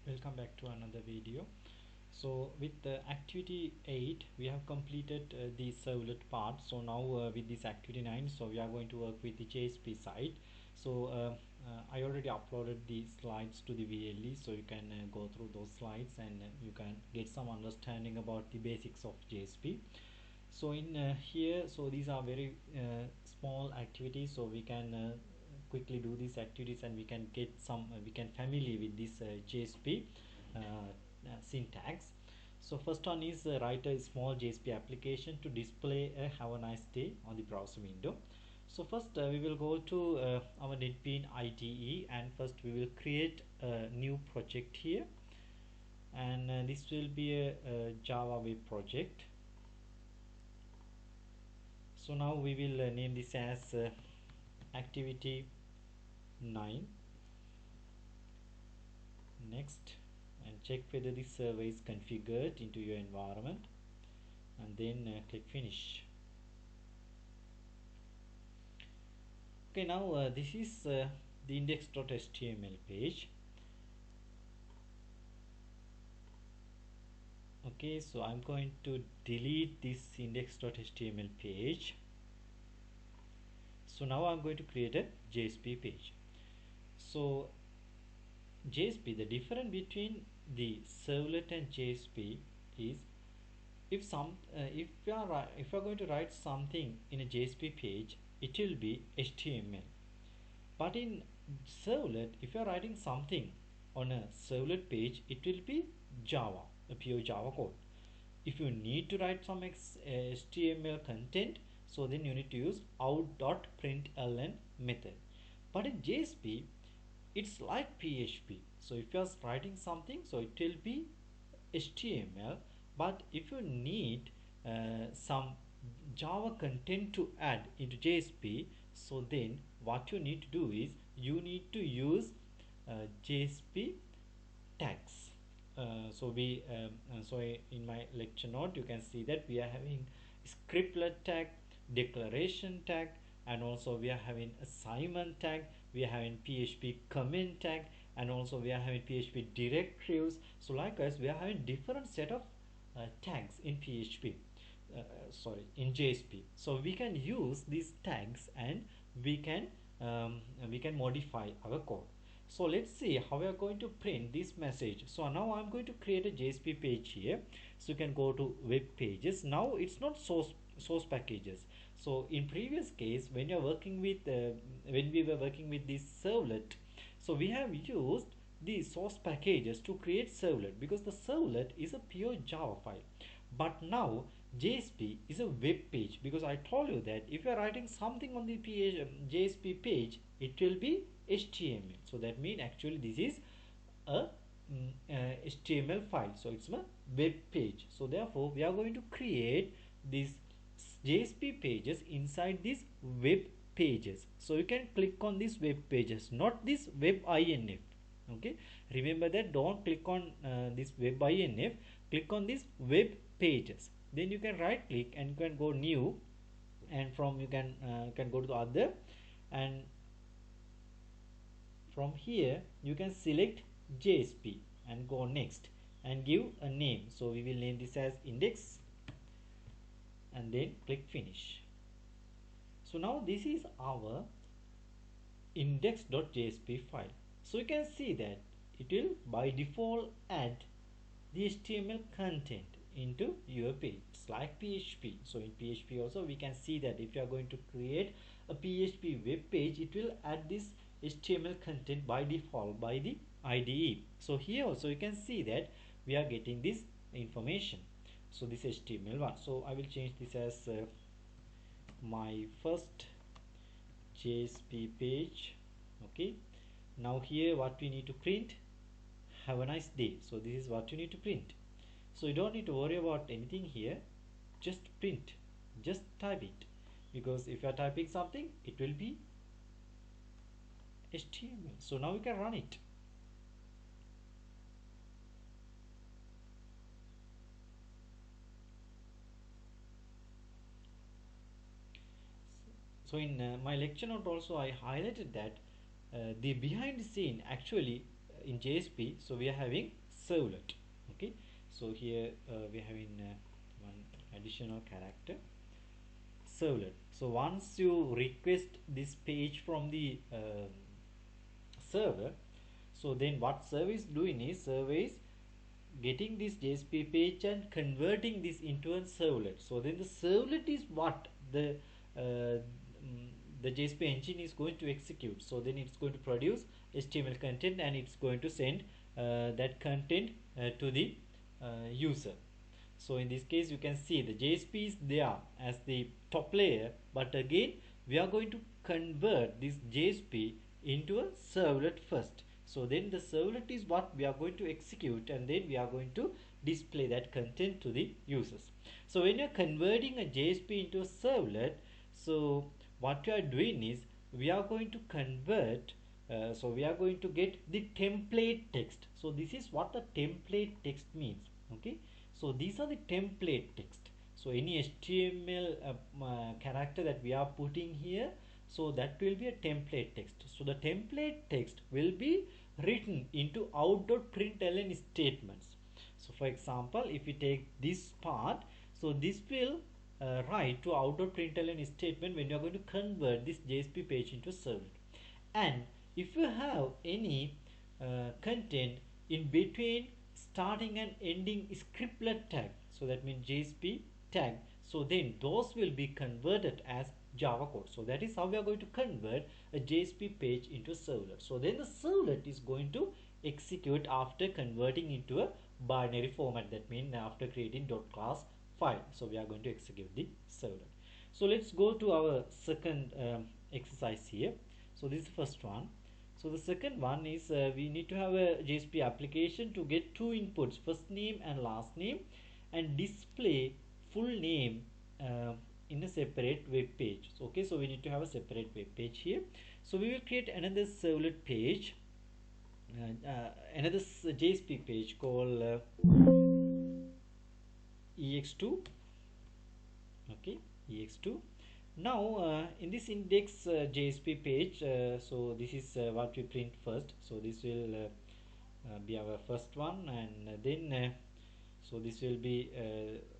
Welcome back to another video. So with the activity 8 we have completed the servlet part. So now with this activity 9, so we are going to work with the JSP side. So I already uploaded the slides to the VLE, so you can go through those slides and you can get some understanding about the basics of JSP. So in here, so these are very small activities, so we can quickly do these activities and we can get some we can familiar with this JSP syntax. So first one is write a small JSP application to display a have a nice day on the browser window. So first we will go to our NetBeans IDE, and first we will create a new project here, and this will be a Java web project. So now we will name this as activity 9. Next, and check whether the server is configured into your environment, and then click finish. Okay, now this is the index.html page. Okay, so I'm going to delete this index.html page. So now I'm going to create a JSP page. So JSP, the difference between the servlet and JSP is if you are going to write something in a JSP page, it will be HTML. But in servlet, if you are writing something on a servlet page, it will be Java, a pure Java code. If you need to write some HTML content, so then you need to use out.println method. But in JSP, it's like PHP. So if you are writing something, so it will be HTML. But if you need some Java content to add into JSP, so then what you need to do is you need to use JSP tags. So in my lecture note you can see that we are having scriptlet tag, declaration tag, and also we are having assignment tag, we are having PHP comment tag, and also we are having PHP directives. So likewise we are having different set of tags in PHP, in JSP. So we can use these tags and we can modify our code. So let's see how we are going to print this message. So now I'm going to create a JSP page here. So you can go to web pages. Now it's not source packages. So in previous case, when you're working with when we were working with this servlet, so we have used the source packages to create servlet, because the servlet is a pure Java file. But now JSP is a web page, because I told you that if you are writing something on the JSP page, it will be HTML. So that means actually this is a HTML file, so it's a web page. So therefore we are going to create these JSP pages inside these web pages. So you can click on these web pages, not this web INF. Okay, remember that, don't click on this web INF, click on these web pages. Then you can right click and you can go new, and from you can go to the other, and from here you can select JSP and go next and give a name. So we will name this as index and then click finish. So now this is our index.jsp file. So you can see that it will by default add the HTML content into your page. It's like PHP. So in PHP also we can see that if you are going to create a PHP web page, it will add this HTML content by default by the IDE. So here also you can see that we are getting this information. So this HTML1. So I will change this as my first JSP page. Okay. Now here what we need to print, have a nice day. So this is what you need to print. So you don't need to worry about anything here, just print, just type it, because if you are typing something it will be HTML. So now you can run it. So in my lecture note also I highlighted that the behind the scene actually in JSP, so we are having servlet. Okay, so here we are having one additional character, servlet. So once you request this page from the server, so then what server is doing is, server is getting this JSP page and converting this into a servlet. So then the servlet is what the JSP engine is going to execute. So then it's going to produce HTML content, and it's going to send that content to the user. So in this case, you can see the JSP is there as the top layer, but again we are going to convert this JSP into a servlet first. So then the servlet is what we are going to execute, and then we are going to display that content to the users. So when you are converting a JSP into a servlet, so what you are doing is, we are going to convert, so we are going to get the template text. So this is what the template text means. Okay, so these are the template text. So any HTML character that we are putting here, so that will be a template text. So the template text will be written into out.println statements. So for example, if we take this part, so this will write to out.println statement when you are going to convert this JSP page into a servlet. And if you have any content in between starting and ending scriptlet tag, so that means JSP tag, so then those will be converted as Java code. So that is how we are going to convert a JSP page into a servlet. So then the servlet is going to execute after converting into a binary format. That means after creating .class file, so we are going to execute the servlet. So let's go to our second exercise here. So this is the first one. So the second one is, we need to have a JSP application to get two inputs, first name and last name, and display full name in a separate web page. So, okay, so we need to have a separate web page here. So we will create another servlet page, another JSP page called ex2. Okay, ex2. Now in this index JSP page, so this is what we print first. So this will be our first one, and then so this will be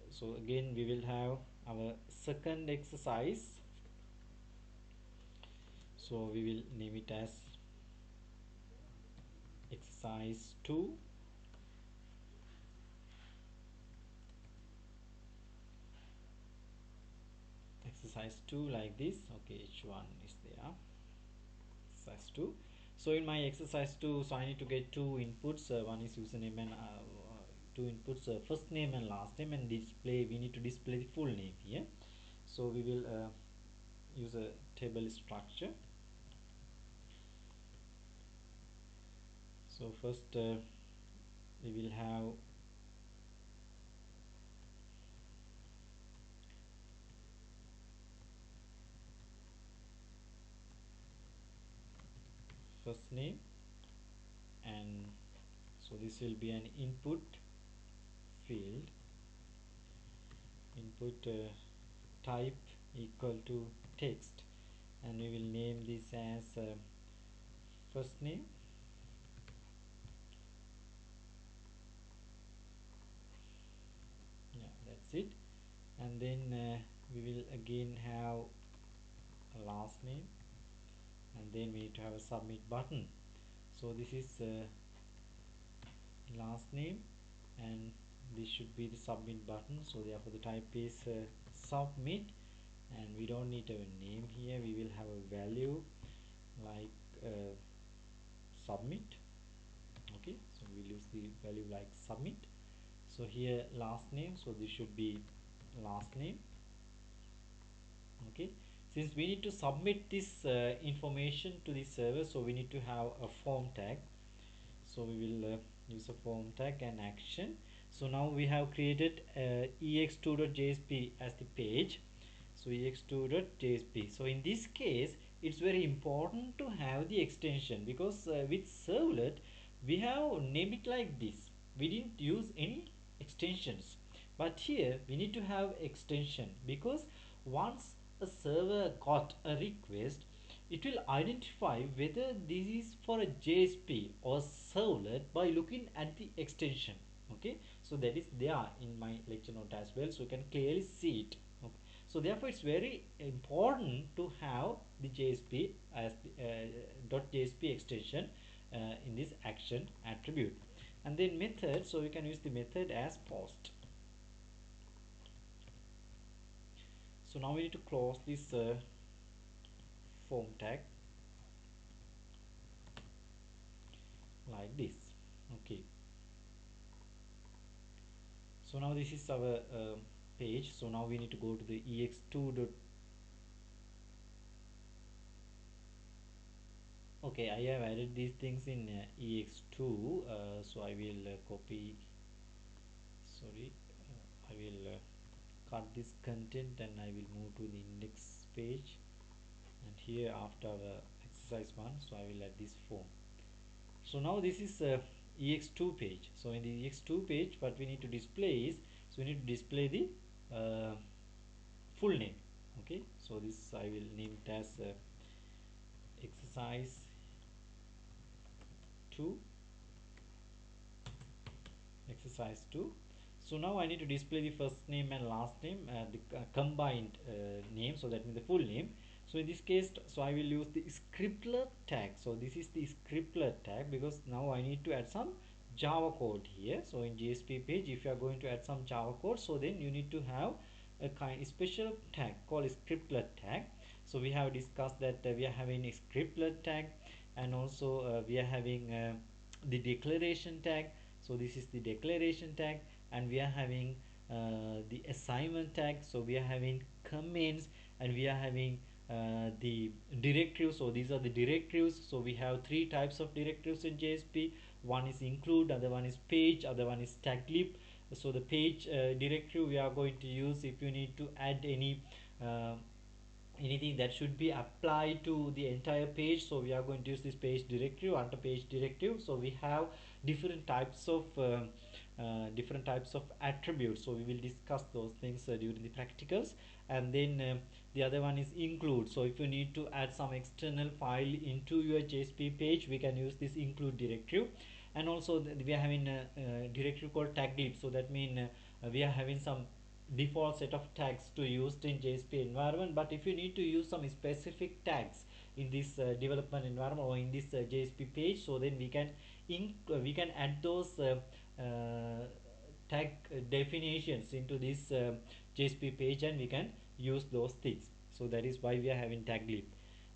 so again we will have our second exercise. So we will name it as exercise 2. Exercise 2 like this. Okay, h1 is there, exercise 2. So in my exercise 2, so I need to get two inputs, one is username and two inputs, first name and last name, and display, we need to display the full name here. So we will use a table structure. So first we will have first name, and so this will be an input field, input type equal to text, and we will name this as first name, yeah, that's it. And then we will again have a last name, and then we need to have a submit button. So this is last name, and this should be the submit button. So therefore the type is submit, and we don't need a name here. We will have a value like submit. Okay, so we'll use the value like submit. So here last name, so this should be last name. Okay, since we need to submit this information to the server, so we need to have a form tag. So we will use a form tag and action. So now we have created ex2.jsp as the page. So ex2.jsp. So in this case, it's very important to have the extension, because with servlet we have named it like this. We didn't use any extensions, but here we need to have extension, because once a server got a request, it will identify whether this is for a JSP or servlet by looking at the extension. Okay, so that is there in my lecture note as well, so you can clearly see it. Okay, so therefore it's very important to have the JSP as the .JSP extension in this action attribute. And then method, so we can use the method as post. So now we need to close this form tag like this. Okay, so now this is our page. So now we need to go to the ex2 dot. Okay, I have added these things in ex2, so I will copy, sorry, I will cut this content and I will move to the index page, and here after exercise 1, so I will add this form. So now this is ex2 page. So in the ex2 page what we need to display is, so we need to display the full name. Okay, so this I will name it as exercise 2, exercise 2. So now I need to display the first name and last name, the combined name, so that means the full name. So in this case, so I will use the scriptlet tag. So this is the scriptlet tag because now I need to add some Java code here. So in JSP page, if you are going to add some Java code, so then you need to have a kind of special tag called scriptlet tag. So we have discussed that we are having a scriptlet tag, and also we are having the declaration tag. So this is the declaration tag, and we are having the assignment tag. So we are having comments, and we are having the directives. So these are the directives. So we have three types of directives in JSP. One is include, other one is page, other one is taglib. So the page directive we are going to use if you need to add any uh, anything that should be applied to the entire page. So we are going to use this page directive. Under page directive, so we have different types of attributes. So we will discuss those things during the practicals. And then the other one is include. So if you need to add some external file into your JSP page, we can use this include directive. And also we are having a directive called taglib. So that means we are having some default set of tags to use in JSP environment. But if you need to use some specific tags in this development environment or in this JSP page, so then we can add those tag definitions into this JSP page, and we can use those things. So that is why we are having taglib.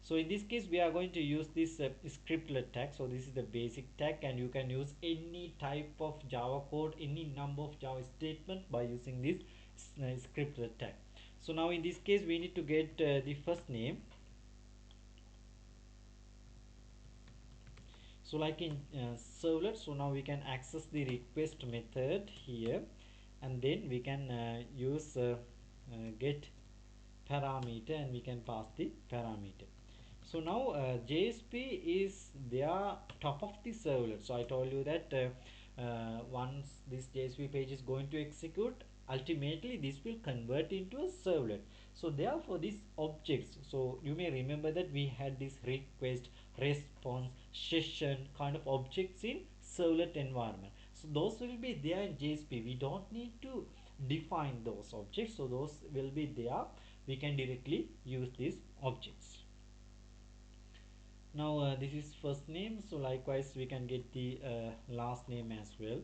So in this case we are going to use this scriptlet tag. So this is the basic tag, and you can use any type of Java code, any number of Java statement by using this scriptlet tag. So now in this case we need to get the first name. So like in servlet, so now we can access the request method here, and then we can use get parameter, and we can pass the parameter. So now JSP is their top of the servlet. So I told you that once this JSP page is going to execute, ultimately this will convert into a servlet. So therefore these objects, so you may remember that we had this request, response, session kind of objects in servlet environment. So those will be there in JSP. We don't need to define those objects, so those will be there. We can directly use these objects. Now this is first name, so likewise we can get the last name as well.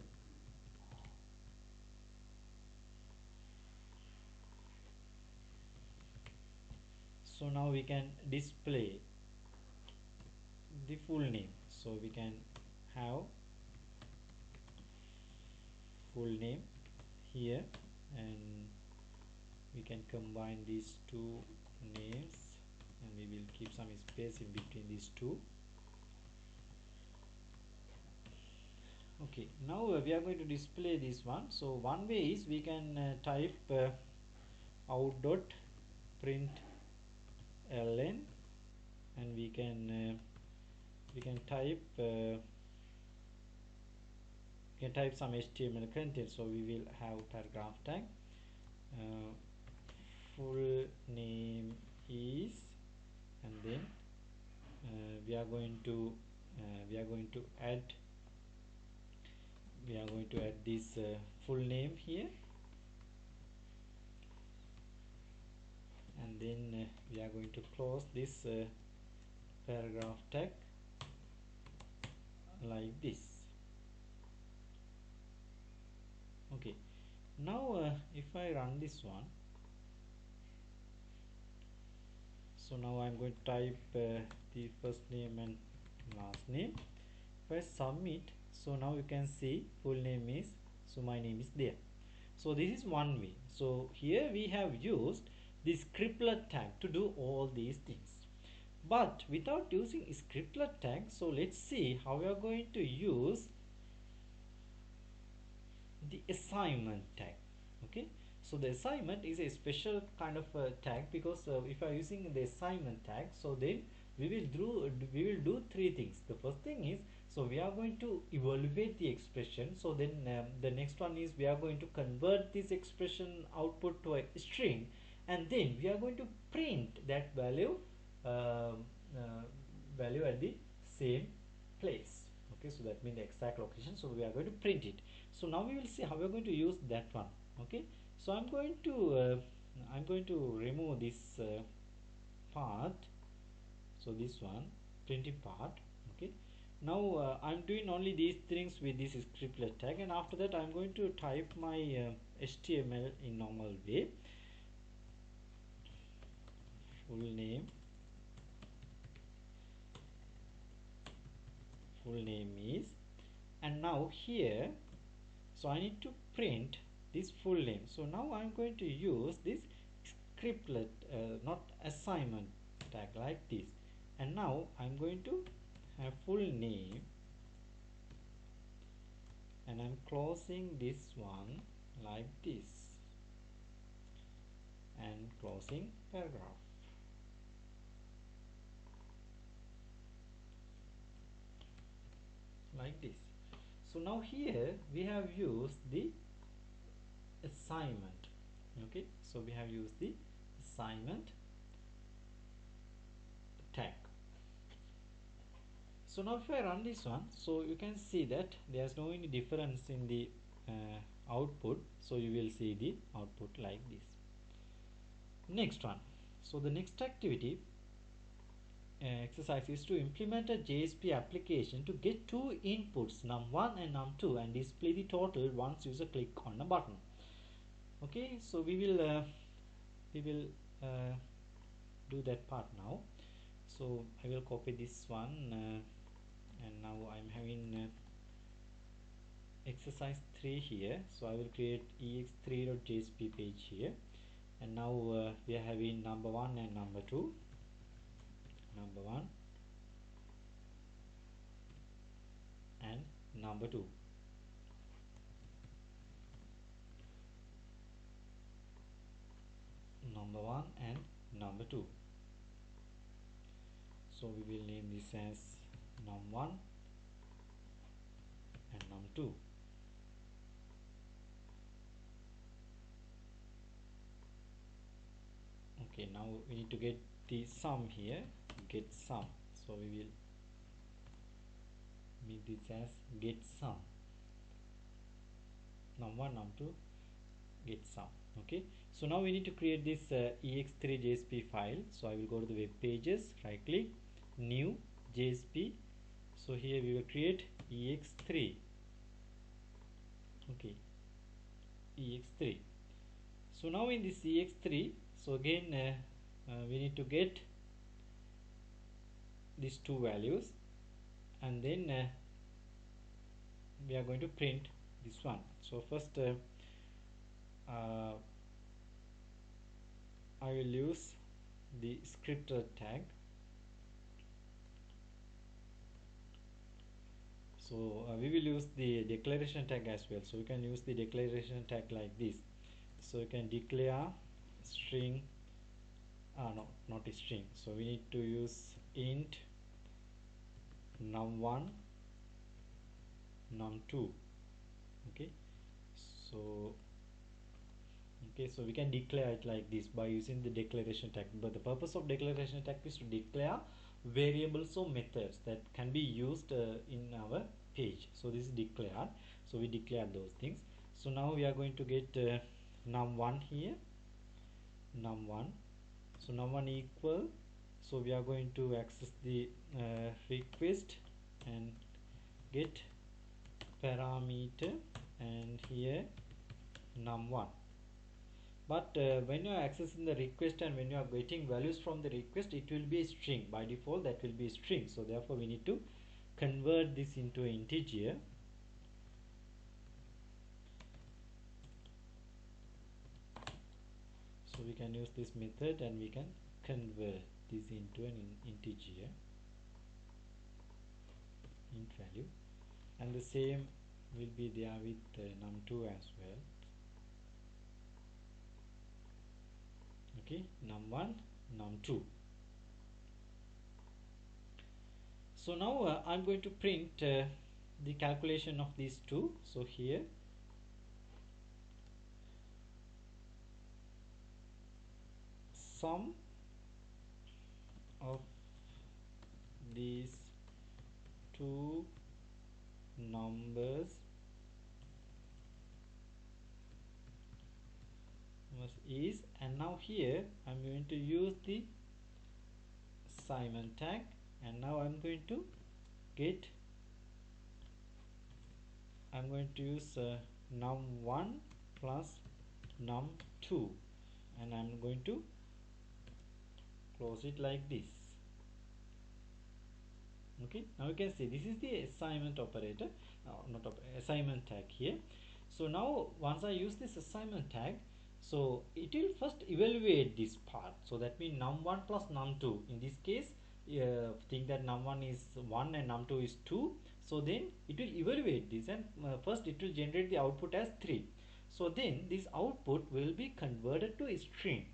So now we can display the full name. So we can have full name here, and we can combine these two names, and we will keep some space in between these two. Okay, now we are going to display this one. So one way is we can type out dot print ln, and we can type some HTML content. So we will have paragraph tag, full name is, and then we are going to we are going to add this full name here, and then we are going to close this paragraph tag like this. Okay, now if I run this one, so now I'm going to type the first name and last name. If I submit, so now you can see full name is, so my name is there. So this is one way. So here we have used the scriptlet tag to do all these things, but without using scriptlet tag. So let's see how we are going to use the assignment tag. Okay, so the assignment is a special kind of tag, because if I are using the assignment tag, so then we will do three things. The first thing is, so we are going to evaluate the expression. So then the next one is we are going to convert this expression output to a string, and then we are going to print that value value at the same place. Okay, so that means the exact location, so we are going to print it. So now we will see how we are going to use that one. Okay, so I'm going to remove this part, so this one printing part. Okay, now I'm doing only these things with this scriptlet tag, and after that I'm going to type my HTML in normal way. Full name is, and now here, so I need to print this full name. So now I'm going to use this scriptlet not assignment tag like this, and now I'm going to have full name, and I'm closing this one like this, and closing paragraph like this. So now here we have used the assignment. Okay, so we have used the assignment tag. So now if I run this one, so you can see that there's no any difference in the output. So you will see the output like this. Next one, so the next activity exercise is to implement a JSP application to get two inputs, num1 and num2, and display the total once user click on a button. Okay, so we will do that part now. So I will copy this one, and now I'm having exercise 3 here, so I will create ex3.jsp page here, and now we are having number 1 and number 2, number 1 and number 2. Number 1 and number 2. So we will name this as num1 and num2. Okay, now we need to get the sum here, get sum. So we will make this as get sum, num1 num2 get sum. Okay, so now we need to create this ex3.jsp file. So I will go to the web pages, right click, new JSP. So here we will create ex3. Okay, ex3. So now in this ex3, so again we need to get these two values, and then we are going to print this one. So first I will use the scriptlet tag. So we will use the declaration tag as well. So you can use the declaration tag like this. So you can declare string, no, not a string. So we need to use int num1 num2. Okay, so so we can declare it like this by using the declaration tag. But the purpose of declaration tag is to declare variables or methods that can be used in our page. So this is declared, so we declare those things. So now we are going to get num1 here, num1. So num1 equal, so we are going to access the request and get parameter, and here num1. But when you are accessing the request and when you are getting values from the request, it will be a string. By default that will be a string, so therefore we need to convert this into an integer. So we can use this method and we can convert this into an integer, int value, and the same will be there with num2 as well. Okay, num1, num2. So now I'm going to print the calculation of these two. So here sum of these two numbers is, and now here I'm going to use the assignment tag, and now I'm going to use num1 plus num2, and I'm going to close it like this. Okay, now you can see this is the assignment operator, not assignment tag here. So now once I use this assignment tag, so it will first evaluate this part. So that means num1 plus num2. In this case, think that num1 is 1 and num2 is 2. So then it will evaluate this, and first it will generate the output as 3. So then this output will be converted to a string.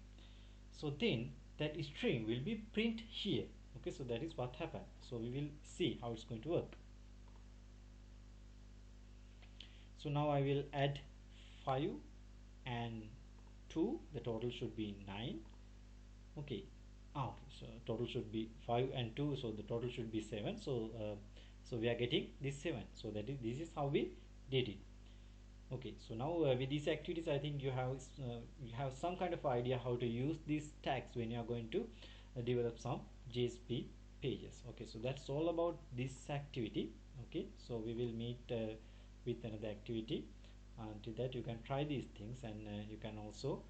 So then that string will be print here. Okay, so that is what happened. So we will see how it's going to work. So now I will add 5 and 2, the total should be 9. Okay, okay, so total should be 5 and 2, so the total should be 7. So so we are getting this 7. So this is how we did it. Okay, so now with these activities I think you have some kind of idea how to use these tags when you are going to develop some JSP pages. Okay, so that's all about this activity. Okay, so we will meet with another activity. Until that, you can try these things, and you can also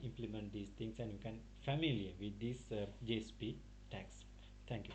implement these things, and you can familiar with these JSP tags. Thank you.